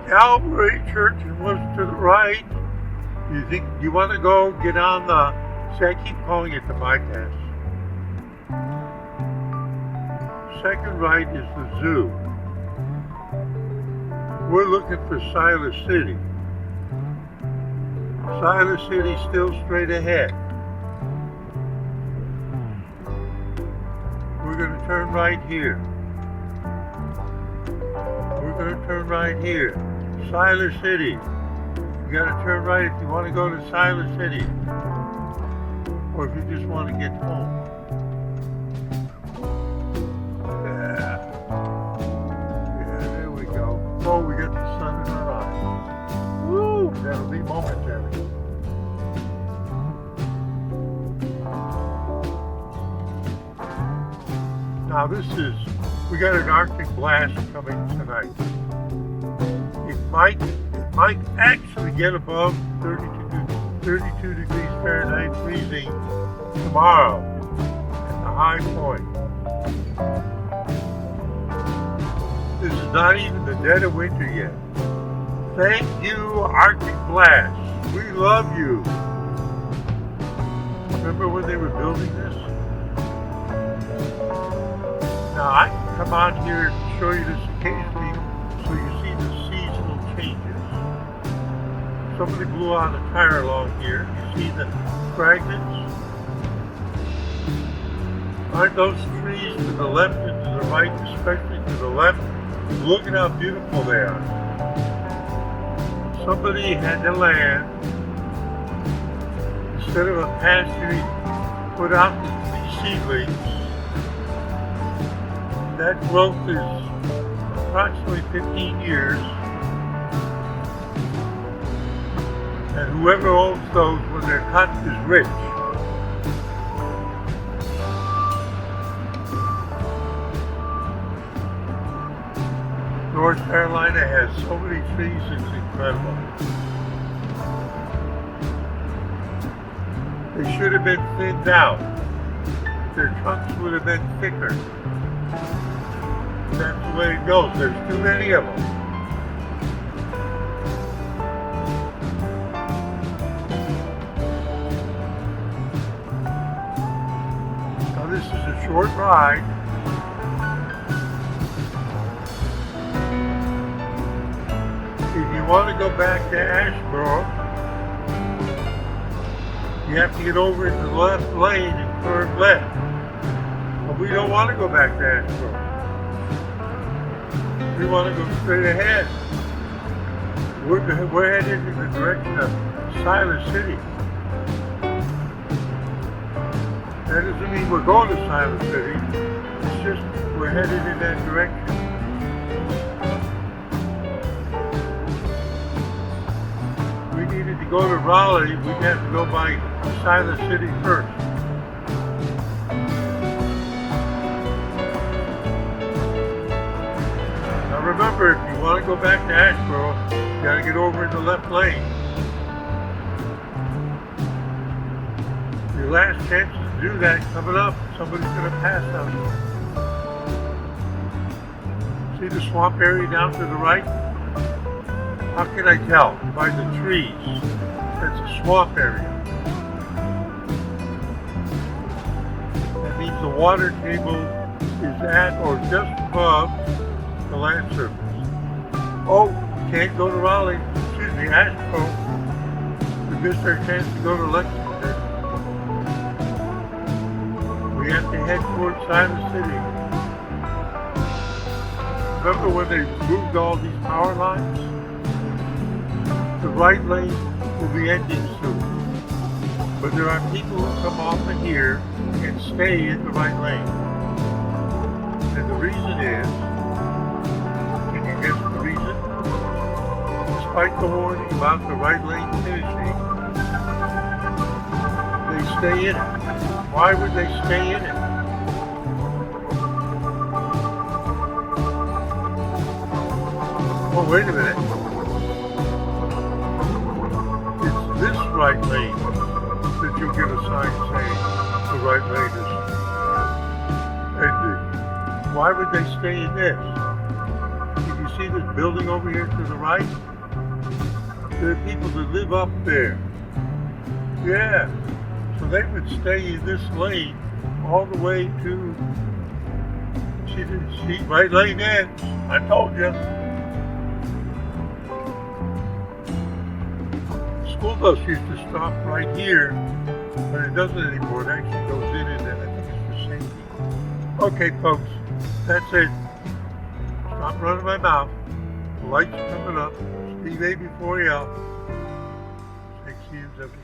Calvary Church and what's to the right. You think you want to go get on the, see, I keep calling it the bypass. Second right is the zoo. We're looking for Silas City. Silas City still straight ahead. We're going to turn right here. We're going to turn right here. Silas City. You got to turn right if you want to go to Silas City. Or if you just want to get home. Yeah, there we go. Oh, we got the sun in our eyes. Woo! That'll be momentary. Now this is, we got an Arctic Blast coming tonight. It might actually get above 32 degrees Fahrenheit freezing tomorrow at the high point. This is not even the dead of winter yet. Thank you, Arctic Blast. We love you. Remember when they were building this? Now I can come on here and show you this occasionally so you see the seasonal changes. Somebody blew out a tire along here. You see the fragments? Aren't those trees to the left and to the right, especially to the left? Look at how beautiful they are. Somebody had the land, instead of a pasture, he put out the seedlings. That growth is approximately 15 years. And whoever owns those when they're cut is rich. North Carolina has so many trees, it's incredible. They should have been thinned out. Their trunks would have been thicker. That's the way it goes. There's too many of them. Now this is a short ride. If you want to go back to Asheboro, you have to get over into the left lane and turn left. But we don't want to go back to Asheboro. We want to go straight ahead. We're headed in the direction of Silas City. That doesn't mean we're going to Silas City. It's just we're headed in that direction. If we needed to go to Raleigh, we'd have to go by Silas City first. Remember, if you want to go back to Asheboro, you got to get over in the left lane. Your last chance to do that coming up, somebody's going to pass on you. See the swamp area down to the right? How can I tell? By the trees. That's a swamp area. That means the water table is at or just above the land surface. Oh, we can't go to Raleigh, Asheboro. We missed our chance to go to Lexington. We have to head towards Silas City. Remember when they moved all these power lines? The right lane will be ending soon. But there are people who come off of here and stay in the right lane. And the reason is, guess the reason? Despite the warning about the right lane finishing, they stay in it. Why would they stay in it? Oh, wait a minute. It's this right lane that you'll get a sign saying the right lane is ended. Why would they stay in this? see this building over here to the right? There are people that live up there. Yeah. So they would stay in this lane all the way to, see, right lane ends. I told you. The school bus used to stop right here, but it doesn't anymore. It actually goes in and then I think it's for safety. Okay, folks, that's it. Stop running my mouth. The light's coming up. Steve A before you. 6 years every